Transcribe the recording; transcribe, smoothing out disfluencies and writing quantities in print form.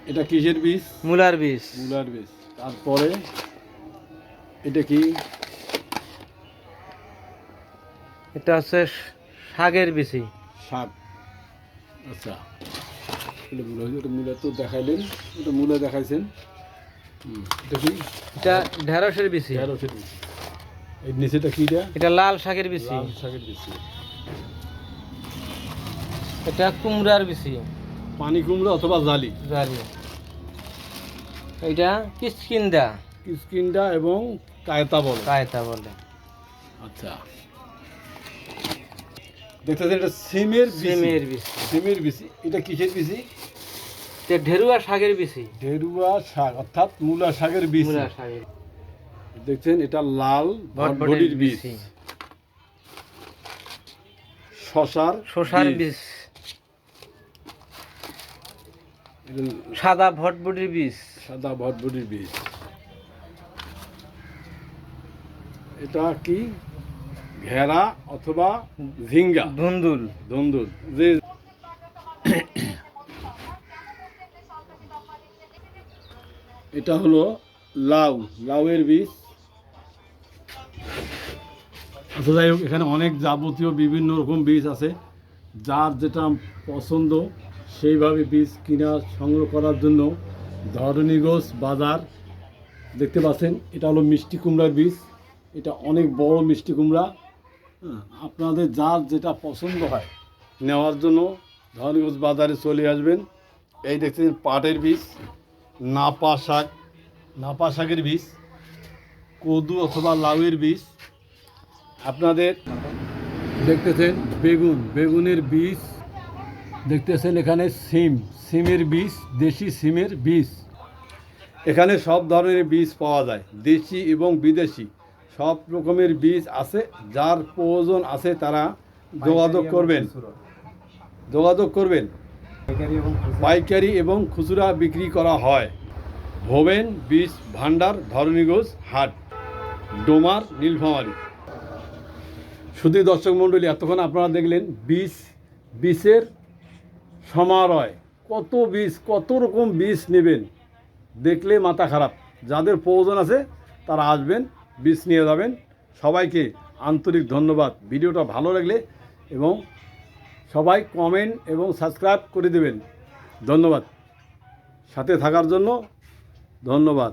এটা কিসের বীজ? মূলার বীজ। মূলার বীজ। তারপরে এটা কি? এটা হচ্ছে শাকের বীজ। শাক। আচ্ছা, এটা মূলা, এটা মূলা তো দেখাইলেন, এটা মূলা দেখাইছেন। এটা কি? এটা ঢেঁড়সের বীজ। ঢেঁড়সের বীজ। এর নিচেটা কি? এটা লাল শাকের বীজ। লাল শাকের বীজ। এটা কুমড়ার বীজ। পানি কুমড়া অথবা জালি। জালি। এটা কিচকিন্দা। কিচকিন্দা এবং কায়তা বলে। কায়তা বলে। আচ্ছা, দেখতেছেন এটা সিমের বীজ। সিমের বীজ। সিমের বীজ। এটা কিসের বীজ? এটা ঢেরুয়া শাকের বীজ। ঢেরুয়া শাক অর্থাৎ মূলা শাকের বীজ। মূলা শাকের। দেখছেন এটা লাল ভটভটির বীজ। শশার বীজ। সাদা ভটভটির বীজ। সাদা ভটভটির বীজ। এটা কি? ঘেরা অথবা ঝিঙ্গা। ধুন্দুল। ধুন্দুল। যে এটা হলো লাউ, লাউয়ের বীজ। আচ্ছা, যাই হোক, এখানে অনেক যাবতীয় বিভিন্ন রকম বীজ আছে। যার যেটা পছন্দ সেইভাবে বীজ কিনা সংগ্রহ করার জন্য ধরণীগঞ্জ বাজার দেখতে পাচ্ছেন। এটা হলো মিষ্টি কুমড়ার বীজ। এটা অনেক বড় মিষ্টি কুমড়া। আপনাদের যার যেটা পছন্দ হয় নেওয়ার জন্য ধরণীগঞ্জ বাজারে চলে আসবেন। এই দেখছেন পাটের বীজ, নাপা শাকের বীজ, কদু অথবা লাউয়ের বীজ। আপনাদের দেখতেছেন বেগুনের বীজ। দেখতেছেন এখানে সিমের বীজ, দেশি সিমের বীজ। এখানে সব ধরনের বীজ পাওয়া যায়, দেশি এবং বিদেশি সব রকমের বীজ আছে। যার প্রয়োজন আছে তারা যোগাযোগ করবেন। পাইকারি এবং খুচরা বিক্রি করা হয়। ভোবেন বীজ ভান্ডার, ধরণীগঞ্জ হাট, ডোমার, নীলফামারী। শুধু দর্শক মণ্ডলী, এতক্ষণ আপনারা দেখলেন বীজের সমারোহ। কত বীজ, কত রকম বীজ নেবেন, দেখলে মাথা খারাপ। যাদের প্রয়োজন আছে তারা আসবেন, বীজ নিয়ে যাবেন। সবাইকে আন্তরিক ধন্যবাদ। ভিডিওটা ভালো লাগলে এবং সবাই কমেন্ট এবং সাবস্ক্রাইব করে দেবেন। ধন্যবাদ, সাথে থাকার জন্য ধন্যবাদ।